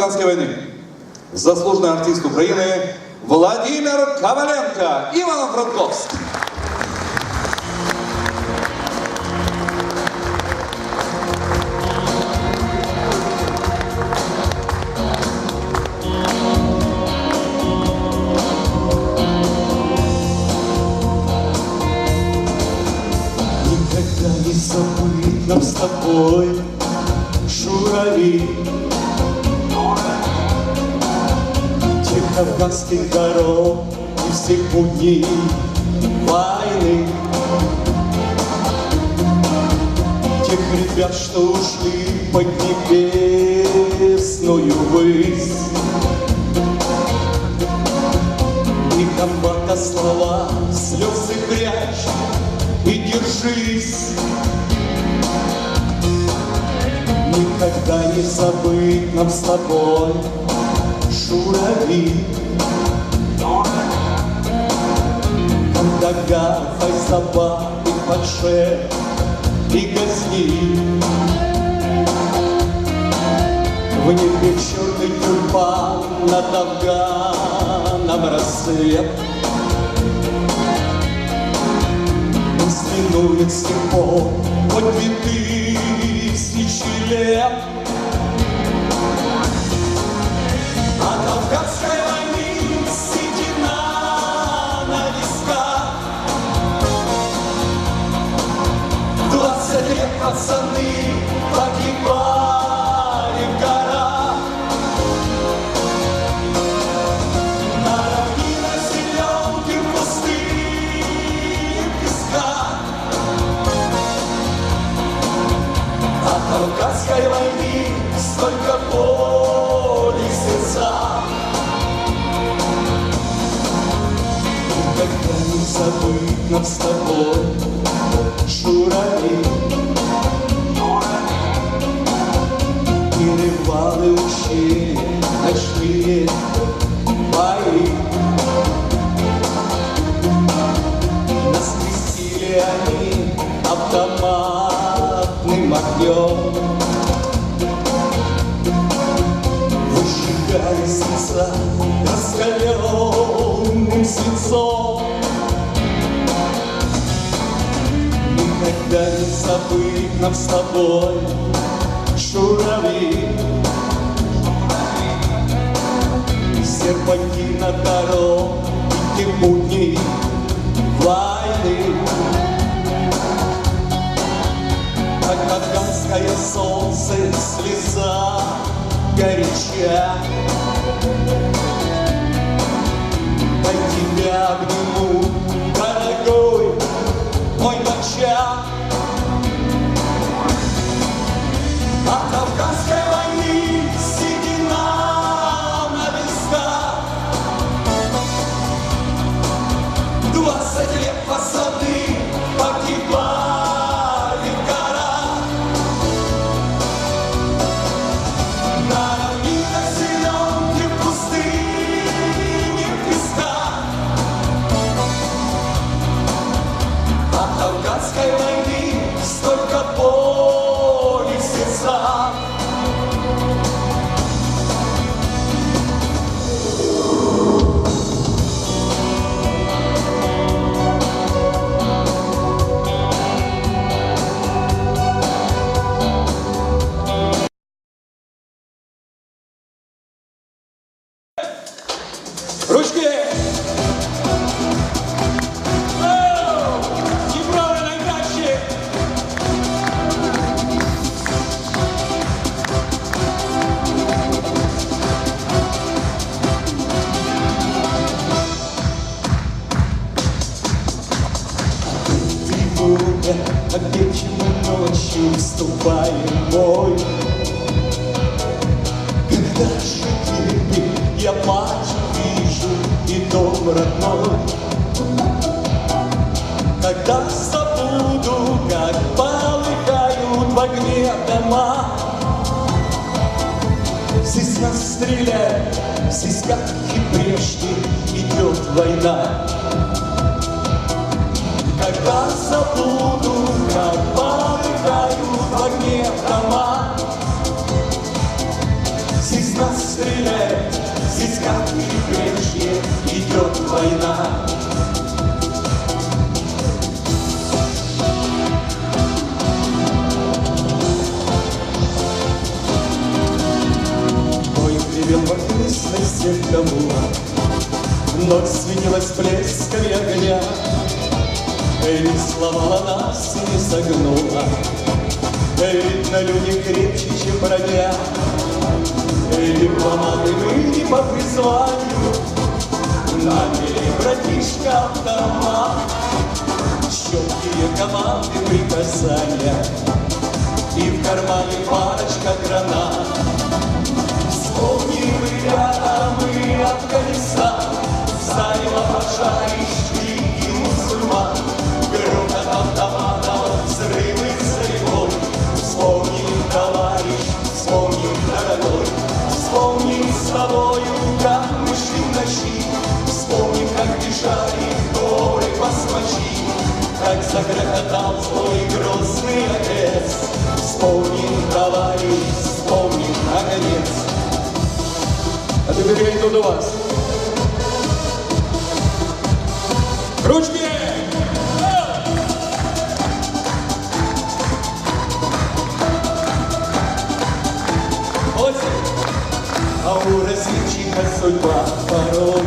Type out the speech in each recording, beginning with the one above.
афганской войны. Заслуженный артист Украины Владимир Коваленко, Ивано-Франковск. Никогда не забыть нам с тобой, журавли, тех афганских дорог и всех будней войны, тех ребят, что ушли под небесную высь. И комбата слова, слезы прячь и держись. Никогда не забыть нам с тобой, журавли, когда гавай собаки подше и газни. В небе черный тюльпан над Афганом рассвет. Он минует с тех пор хоть 2000 лет. От афганской войны седина на висках. 20 лет пацаны погибали в горах. На равнинах зеленки, в пустыне, в песках. От афганской войны столько боли в сердцах. Никогда не забыть нам с тобой, журавли, перевалы, ущелья, ночные бои. Нас крестили они автоматным огнем, выжигали сердца раскаленным свинцом. Никогда не забыть нам с тобой, журавли, серпантина дорог и будней войны. Как афганское солнце слеза горяча, по тебя обниму, дорогой мой моча. От афганской войны седина на висках. 20 лет пацаны погибали в горах. На равнинах зеленки, в пустыне, в песках. От афганской войны столько боли в сердцах. Ручки! Неправильно иначе! Тревога, а вечером ночью вступаем в бой. Когда же тебе я мать вижу и дом родной, когда забуду, как полыхают в огне дома. Здесь нас стреляют, здесь как и прежде идет война. Когда забуду, как полыхают в огне дома. Здесь нас не сломала нас и не согнула. Видно, люди крепче, чем бродя. Дипломаты мы не по призванию, набили, братишка, автомат. Щеткие команды, приказания, и в кармане парочка гранат. Вспомним, ребята, мы Афганистан, зарево пожарищ и мусульман. Грохот автоматов, взрывы за рекой. Вспомним, товарищ, вспомним, дорогой. Вспомним с тобою, как мы шли в ночи. Вспомним, как бежали горы басмачи. Как загрохотал злой грозный отец. Вспомним, товарищ, вспомним, наконец. А теперь я иду до вас. Ручки! Молодцы! А у разведчика судьба порой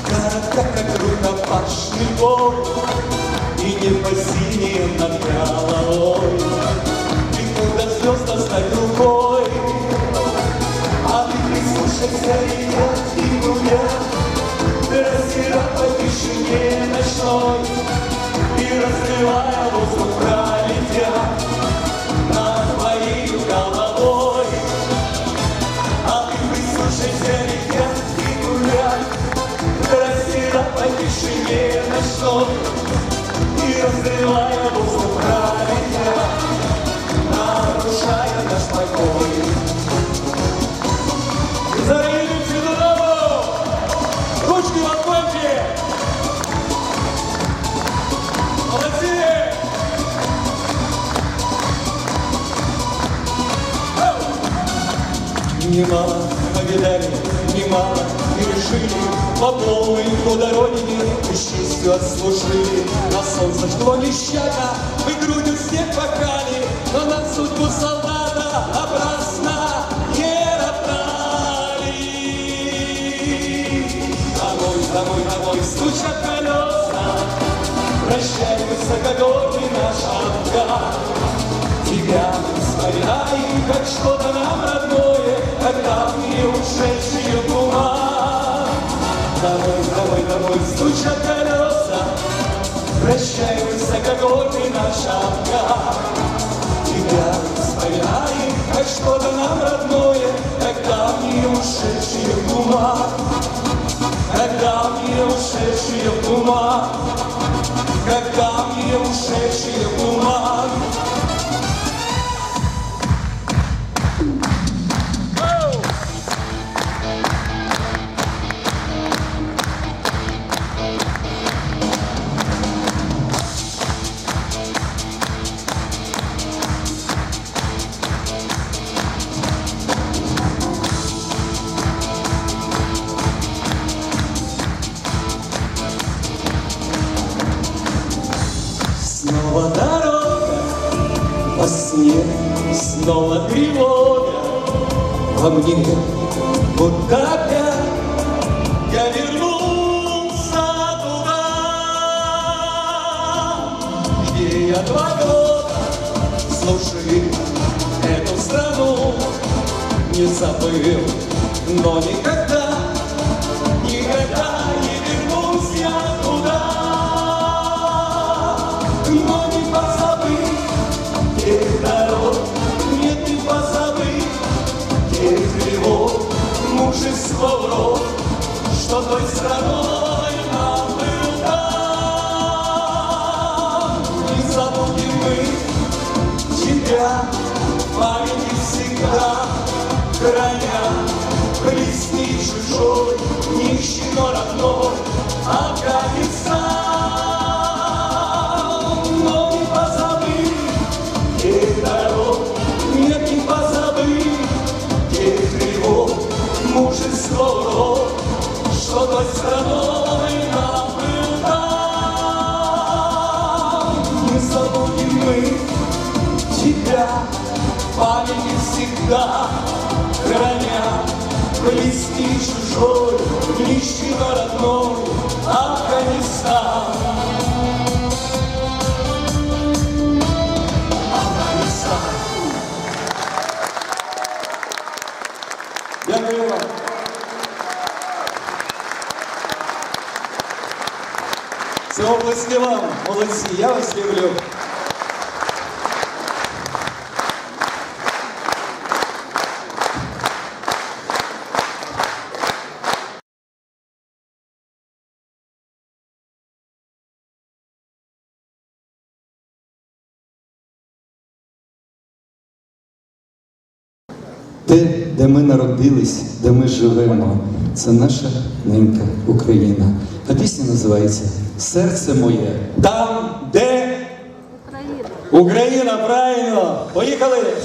коротка, как рукопашный бой, и не по синим над головой, и куда звезд стать рукой. А ты прислушайся, и гудят, рассират по тишине ночной, и разрывая воздух пролетят над твоей головой. А ты прислушайся, летят и гулят, рассират по тишине ночной, и разрывая воздух пролетят, нарушая наш покой. Зарядим сюда! Ручки в отпойте! Молодцы! Немало повидали, немало пережили, по полной года родине и честью отслужили. На солнце жгло нещадно, мы грудью снег пахали, но на судьбу солдата образно не роптали. Домой, домой, домой стучат колеса, прощай, высокогорный наш Афган. Тебя мы вспоминаем, как что-то нам родное, когда мы ушедшие в туман. Домой, домой, домой стучат колеса, прощай, высокогорный наш Афган. Тебя мы вспоминаем, как что-то нам родное, когда мы ушедшие в туман. Когда мы ушедшие в туман, когда мы ушедшие в туман. Снова дорога во сне, снова тревога во мне. Будто опять я вернулся туда, где я 2 года служил эту страну. Не забыл, но никогда, никогда не вернусь я туда. Но не позабыть тех дорог, нет, не позабыть тех тревог, мужества в рот, что той страной нам был дан. Не забудем мы тебя в памяти всегда, храня близкий чужой, нищий, но родной Афганистан. Нет, не позабыть тех тревог, мужества в рот, что той страной нам был дан. Не забудем мы тебя в памяти всегда, храня близкий чужой, нищий, но родной Афганистан. Молодці, я вас люблю. Те, де ми народились, де ми живемо, це наша ненька Україна. А пісня називається «Серце моє». Там, де Україна, правильно. Поїхали.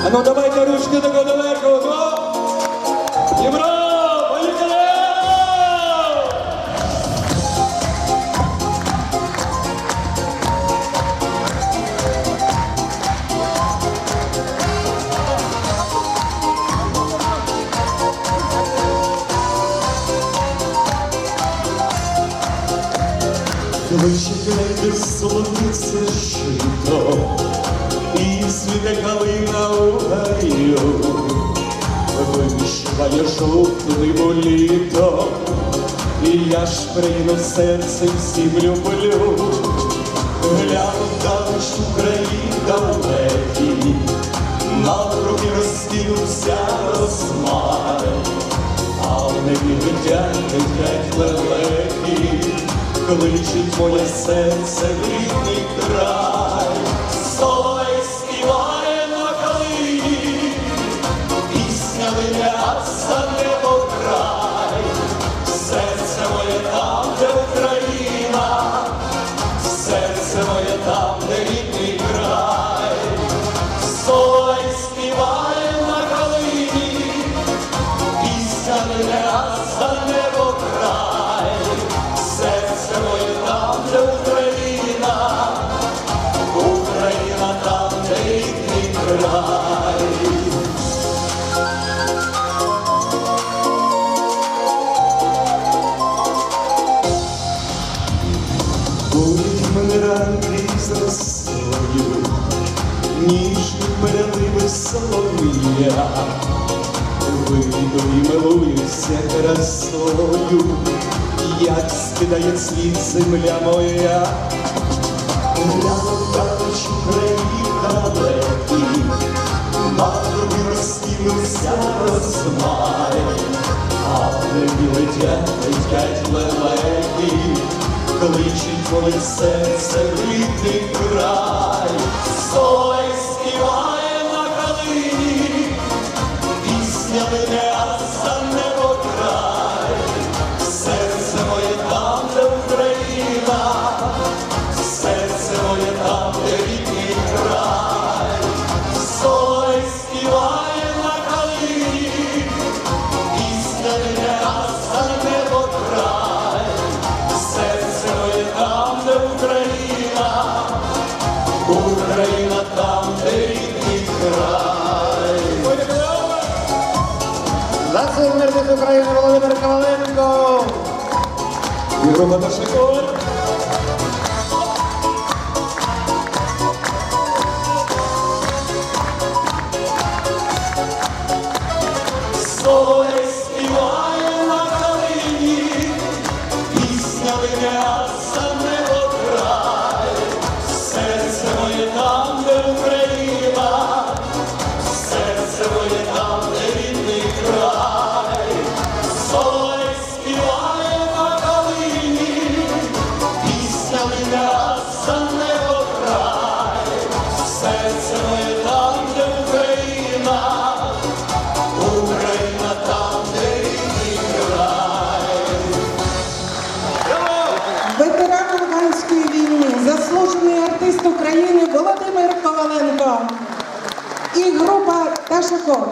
А ну давайте ручки тако доверху. Євро, поїхали! Вичекайте солониця жито, і світе калина у гаю, вишиває жовтим літо, і я ж прийну серцем всім люблю. Гляну вдалеч Україн далекий, навкруги розкинувся розмай, а в небі летять лелеки. Кличить моє серце в рідний край, соловей співає на калині, пісня линяться небо край, серце моє там, де Україна, серце моє там, де рідний край, соловей співає на калині, пісня линяться небо край. Серце моє там, де Україна, Україна там, де рідний край. Будуть мене ранки з росою, ніжні переливи солов'я, вийду і милуюся красою, як скидає світ земля моя. Гляну вдалеч Україна далекий, навкруги розкинувся розмай, а в небі летять лелеки, кличуть моє серце в рідний край. Соловей співає на калині, пісня линяться небо край. Серце моє там, де Україна, серце моє там, де рідний край. Соловей співає на калині, пісня линяться небо край. Серце моє там, де Україна, Україна там, де рідний край. Заслужений артист України Володимир Коваленко. І група Ташакор. Соловей співає на калині, пісня линяться небо край. Серце моє там, де Україна, серце моє там, де рідний край. Соловей співає на калині, пісня линяться небо край. Серце моє там, де Україна, Україна там, де рідний край. Ветеран Афганської війни, заслужений артист України Володимир Коваленко і група Ташакор.